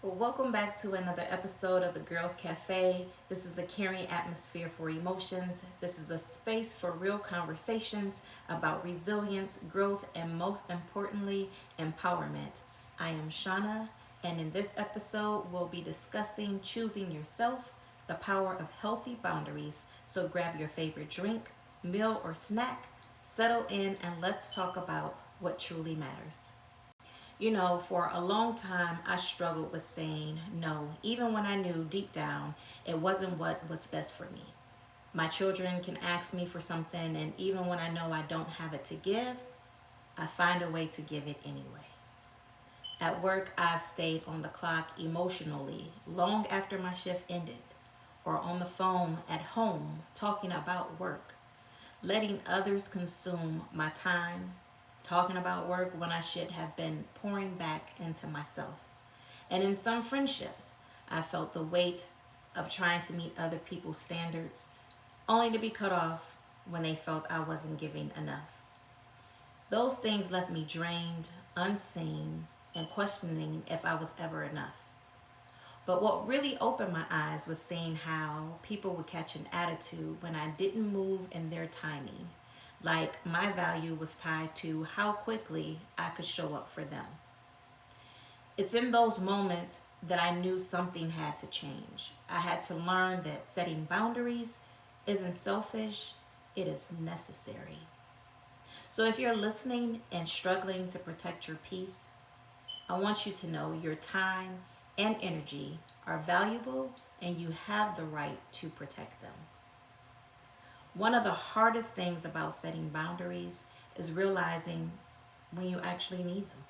Well, welcome back to another episode of the Girls Cafe. This is a caring atmosphere for emotions. This is a space for real conversations about resilience, growth, and most importantly, empowerment. I am Shawnna, and in this episode, we'll be discussing choosing yourself, the power of healthy boundaries. So grab your favorite drink, meal, or snack, settle in, and let's talk about what truly matters. For a long time, I struggled with saying no, even when I knew deep down it wasn't what was best for me. My children can ask me for something, and even when I know I don't have it to give, I find a way to give it anyway. At work, I've stayed on the clock emotionally long after my shift ended, or on the phone at home talking about work, letting others consume my time, talking about work when I should have been pouring back into myself. And in some friendships, I felt the weight of trying to meet other people's standards, only to be cut off when they felt I wasn't giving enough. Those things left me drained, unseen, and questioning if I was ever enough. But what really opened my eyes was seeing how people would catch an attitude when I didn't move in their timing. Like my value was tied to how quickly I could show up for them. It's in those moments that I knew something had to change. I had to learn that setting boundaries isn't selfish, it is necessary. So if you're listening and struggling to protect your peace, I want you to know your time and energy are valuable and you have the right to protect them. One of the hardest things about setting boundaries is realizing when you actually need them.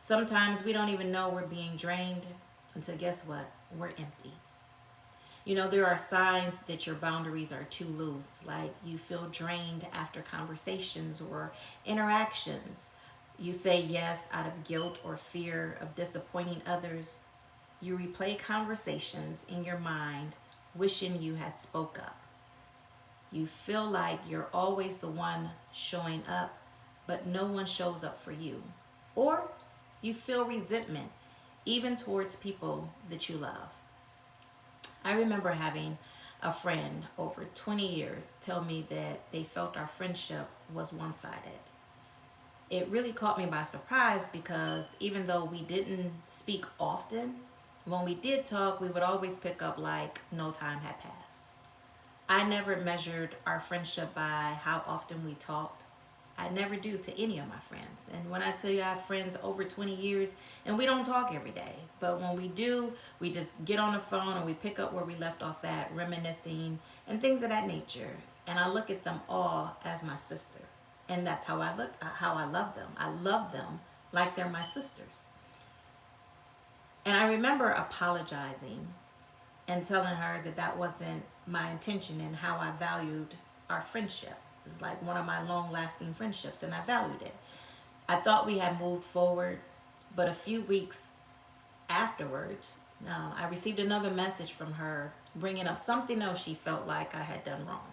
Sometimes we don't even know we're being drained until guess what? We're empty. There are signs that your boundaries are too loose, like you feel drained after conversations or interactions. You say yes out of guilt or fear of disappointing others. You replay conversations in your mind, wishing you had spoke up. You feel like you're always the one showing up, but no one shows up for you. Or you feel resentment, even towards people that you love. I remember having a friend over 20 years tell me that they felt our friendship was one sided. It really caught me by surprise because even though we didn't speak often, when we did talk, we would always pick up like no time had passed. I never measured our friendship by how often we talked. I never do to any of my friends. And when I tell you I have friends over 20 years and we don't talk every day, but when we do, we just get on the phone and we pick up where we left off at, reminiscing and things of that nature. And I look at them all as my sister. And that's how I love them. I love them like they're my sisters. And I remember apologizing and telling her that that wasn't my intention and how I valued our friendship. It's like one of my long lasting friendships, and I valued it. I thought we had moved forward, but a few weeks afterwards, I received another message from her bringing up something else she felt like I had done wrong.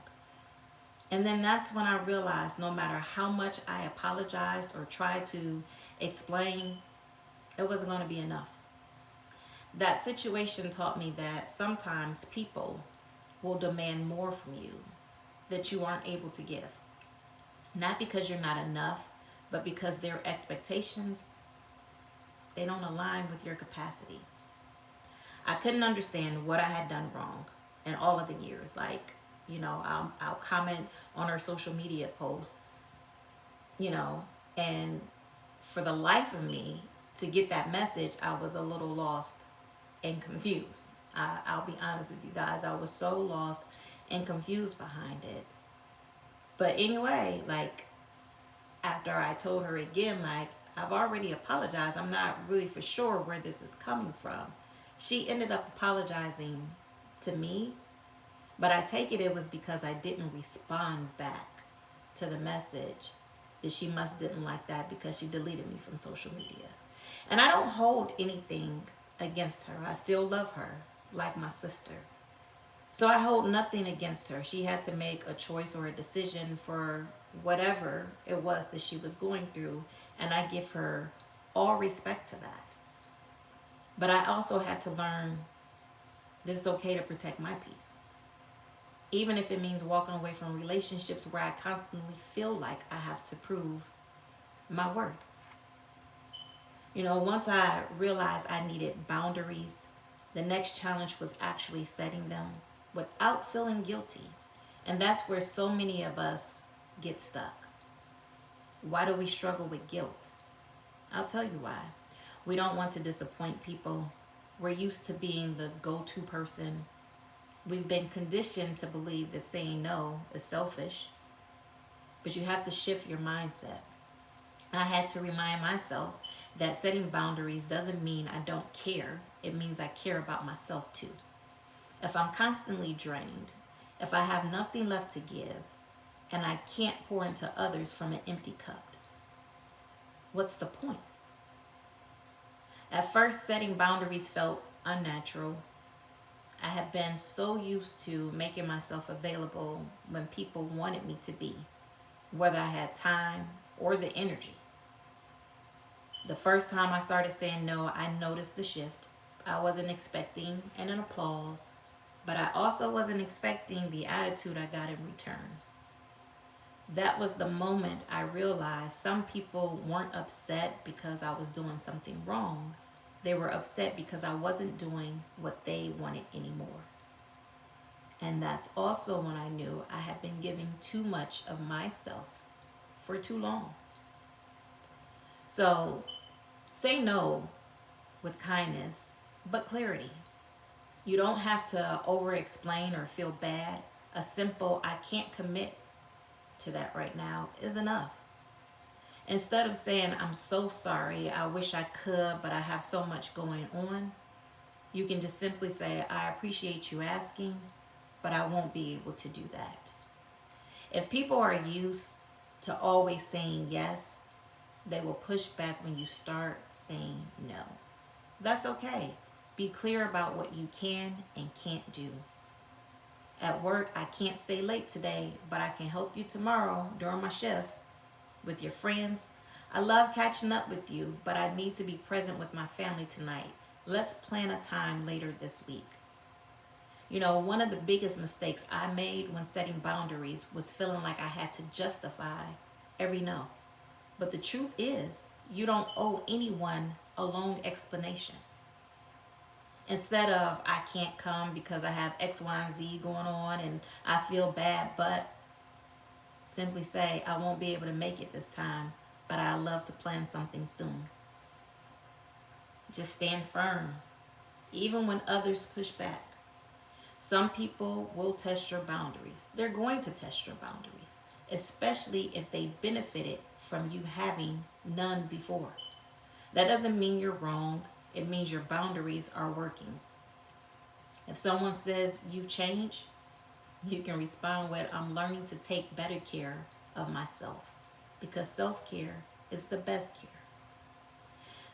And then that's when I realized no matter how much I apologized or tried to explain, it wasn't going to be enough. That situation taught me that sometimes people will demand more from you that you aren't able to give. Not because you're not enough, but because their expectations, they don't align with your capacity. I couldn't understand what I had done wrong in all of the years. Like, I'll comment on her social media posts, and for the life of me, to get that message, I was a little lost and confused. I'll be honest with you guys. I was so lost and confused behind it. But anyway, like after I told her again, like I've already apologized. I'm not really for sure where this is coming from. She ended up apologizing to me, but I take it was because I didn't respond back to the message that she must didn't like that because she deleted me from social media. And I don't hold anything against her. I still love her like my sister. So I hold nothing against her. She had to make a choice or a decision for whatever it was that she was going through, and I give her all respect to that. But I also had to learn that it's okay to protect my peace. Even if it means walking away from relationships where I constantly feel like I have to prove my worth. Once I realized I needed boundaries, the next challenge was actually setting them without feeling guilty. And that's where so many of us get stuck. Why do we struggle with guilt? I'll tell you why. We don't want to disappoint people. We're used to being the go to person. We've been conditioned to believe that saying no is selfish, but you have to shift your mindset. I had to remind myself that setting boundaries doesn't mean I don't care. It means I care about myself too. If I'm constantly drained, if I have nothing left to give, and I can't pour into others from an empty cup, what's the point? At first, setting boundaries felt unnatural. I had been so used to making myself available when people wanted me to be, whether I had time or the energy. The first time I started saying no, I noticed the shift. I wasn't expecting an applause, but I also wasn't expecting the attitude I got in return. That was the moment I realized some people weren't upset because I was doing something wrong. They were upset because I wasn't doing what they wanted anymore. And that's also when I knew I had been giving too much of myself for too long. So say no with kindness, but clarity. You don't have to over explain or feel bad. A simple, I can't commit to that right now is enough. Instead of saying, I'm so sorry, I wish I could, but I have so much going on, you can just simply say, I appreciate you asking, but I won't be able to do that. If people are used to always saying yes, they will push back when you start saying no. That's okay. Be clear about what you can and can't do. At work, I can't stay late today, but I can help you tomorrow during my shift. With your friends, I love catching up with you, but I need to be present with my family tonight. Let's plan a time later this week. One of the biggest mistakes I made when setting boundaries was feeling like I had to justify every no. But the truth is, you don't owe anyone a long explanation. Instead of, I can't come because I have X, Y, and Z going on and I feel bad, but simply say, I won't be able to make it this time, but I'd love to plan something soon. Just stand firm, even when others push back. Some people will test your boundaries. They're going to test your boundaries, especially if they benefited from you having none before. That doesn't mean you're wrong. It means your boundaries are working. If someone says you've changed, you can respond with, I'm learning to take better care of myself because self care is the best care.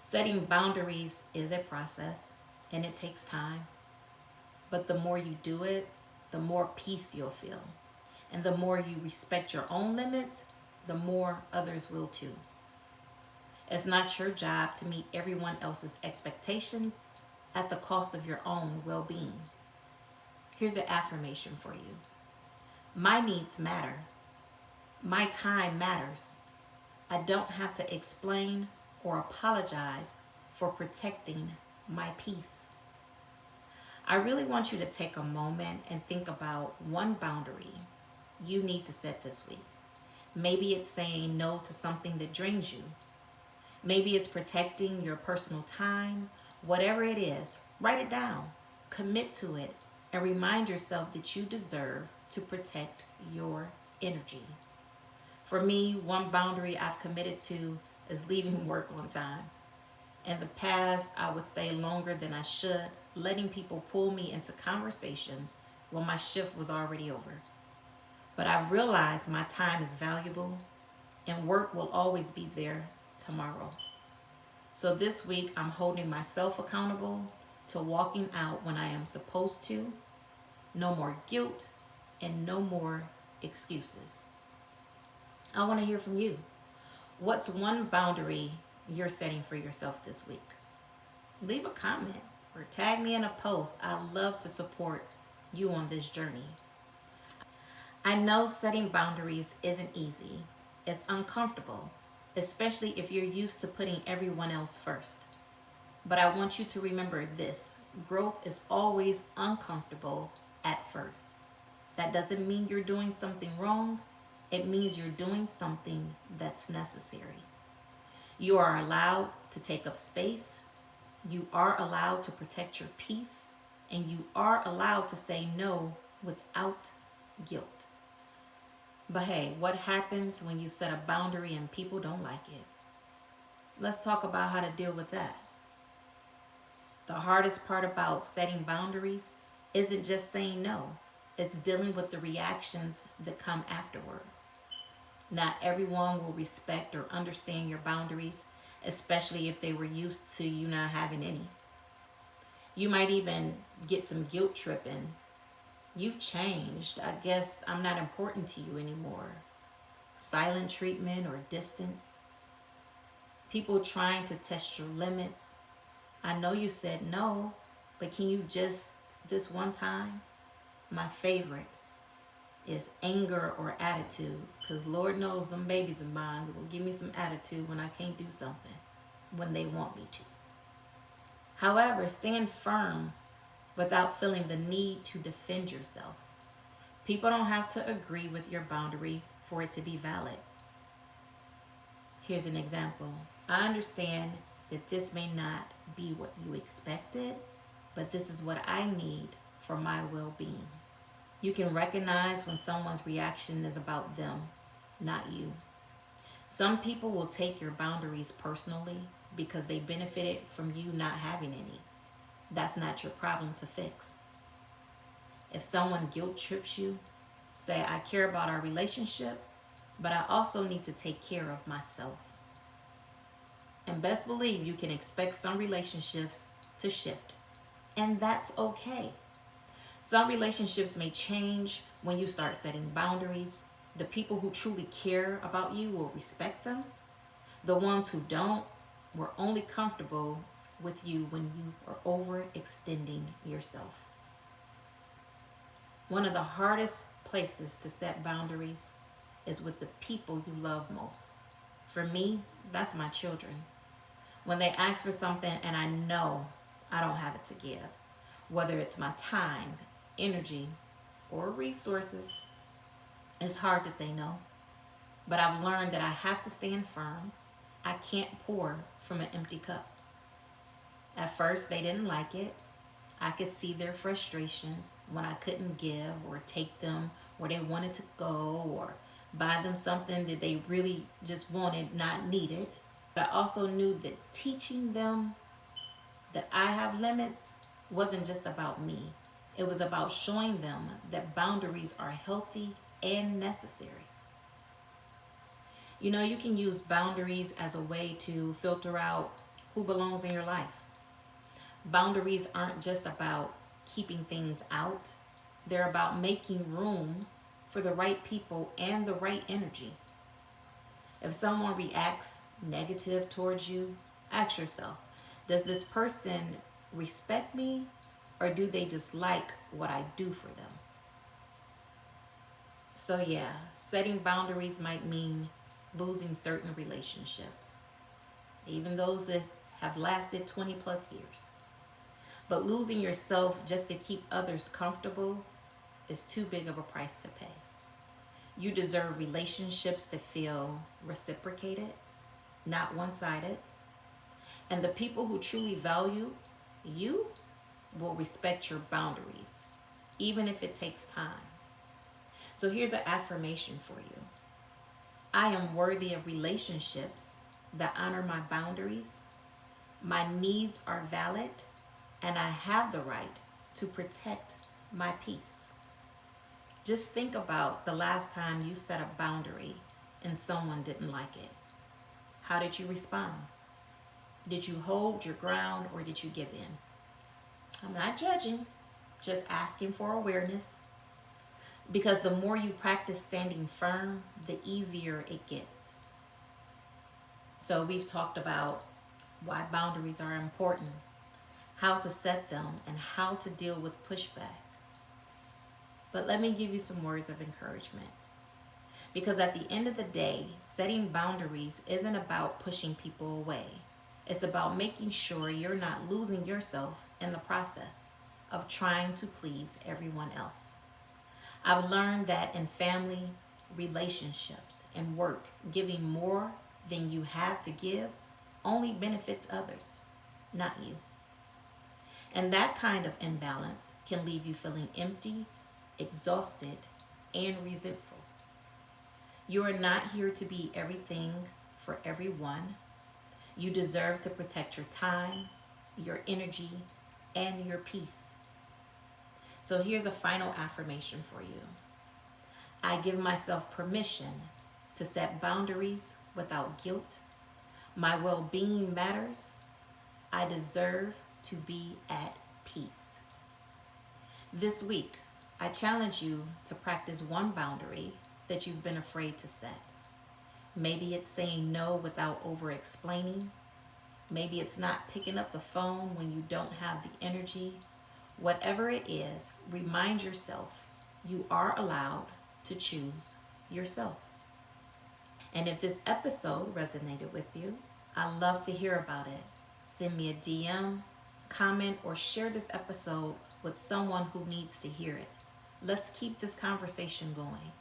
Setting boundaries is a process and it takes time. But the more you do it, the more peace you'll feel. And the more you respect your own limits, the more others will too. It's not your job to meet everyone else's expectations at the cost of your own well being. Here's an affirmation for you. My needs matter. My time matters. I don't have to explain or apologize for protecting my peace. I really want you to take a moment and think about one boundary you need to set this week. Maybe it's saying no to something that drains you. Maybe it's protecting your personal time. Whatever it is, write it down, commit to it, and remind yourself that you deserve to protect your energy. For me, one boundary I've committed to is leaving work on time. In the past, I would stay longer than I should, letting people pull me into conversations when my shift was already over. But I've realized my time is valuable and work will always be there tomorrow. So this week, I'm holding myself accountable to walking out when I am supposed to. No more guilt and no more excuses. I want to hear from you. What's one boundary you're setting for yourself this week? Leave a comment or tag me in a post. I love to support you on this journey. I know setting boundaries isn't easy. It's uncomfortable, especially if you're used to putting everyone else first. But I want you to remember this: growth is always uncomfortable at first. That doesn't mean you're doing something wrong, it means you're doing something that's necessary. You are allowed to take up space, you are allowed to protect your peace, and you are allowed to say no without guilt. But hey, what happens when you set a boundary and people don't like it? Let's talk about how to deal with that. The hardest part about setting boundaries isn't just saying no, it's dealing with the reactions that come afterwards. Not everyone will respect or understand your boundaries, especially if they were used to you not having any. You might even get some guilt tripping. You've changed. I guess I'm not important to you anymore. Silent treatment or distance. People trying to test your limits. I know you said no, but can you just this one time? My favorite is anger or attitude, because Lord knows them babies of mine will give me some attitude when I can't do something when they want me to. However, stand firm without feeling the need to defend yourself. People don't have to agree with your boundary for it to be valid. Here's an example. I understand that this may not be what you expected, but this is what I need for my well being. You can recognize when someone's reaction is about them, not you. Some people will take your boundaries personally because they benefited from you not having any. That's not your problem to fix. If someone guilt trips you, say, I care about our relationship, but I also need to take care of myself. And best believe you can expect some relationships to shift, and that's okay. Some relationships may change when you start setting boundaries. The people who truly care about you will respect them. The ones who don't were only comfortable with you when you are overextending yourself. One of the hardest places to set boundaries is with the people you love most. For me, that's my children. When they ask for something and I know I don't have it to give, whether it's my time, energy, or resources, it's hard to say no. But I've learned that I have to stand firm. I can't pour from an empty cup. At first, they didn't like it. I could see their frustrations when I couldn't give or take them where they wanted to go or buy them something that they really just wanted, not needed. But I also knew that teaching them that I have limits wasn't just about me. It was about showing them that boundaries are healthy and necessary. You know, you can use boundaries as a way to filter out who belongs in your life. Boundaries aren't just about keeping things out, they're about making room for the right people and the right energy. If someone reacts negative towards you, ask yourself, does this person respect me or do they just like what I do for them? So, yeah, setting boundaries might mean losing certain relationships, even those that have lasted 20 plus years. But losing yourself just to keep others comfortable is too big of a price to pay. You deserve relationships that feel reciprocated, not one sided. And the people who truly value you will respect your boundaries, even if it takes time. So here's an affirmation for you: I am worthy of relationships that honor my boundaries. My needs are valid, and I have the right to protect my peace. Just think about the last time you set a boundary and someone didn't like it. How did you respond? Did you hold your ground or did you give in? I'm not judging, just asking for awareness. Because the more you practice standing firm, the easier it gets. So we've talked about why boundaries are important. how to set them, and how to deal with pushback. But let me give you some words of encouragement. Because at the end of the day, setting boundaries isn't about pushing people away. It's about making sure you're not losing yourself in the process of trying to please everyone else. I've learned that in family, relationships, and work, giving more than you have to give only benefits others, not you. And that kind of imbalance can leave you feeling empty, exhausted, and resentful. You are not here to be everything for everyone. You deserve to protect your time, your energy, and your peace. So here's a final affirmation for you. I give myself permission to set boundaries without guilt. My well being matters. I deserve to be at peace. This week, I challenge you to practice one boundary that you've been afraid to set. Maybe it's saying no without over explaining. Maybe it's not picking up the phone when you don't have the energy. Whatever it is, remind yourself you are allowed to choose yourself. And if this episode resonated with you, I'd love to hear about it. Send me a DM, comment, or share this episode with someone who needs to hear it. Let's keep this conversation going.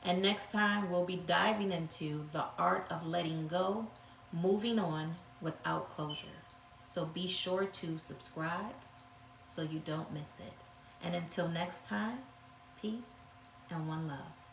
And next time, we'll be diving into the art of letting go, moving on without closure. So be sure to subscribe so you don't miss it. And until next time, peace and one love.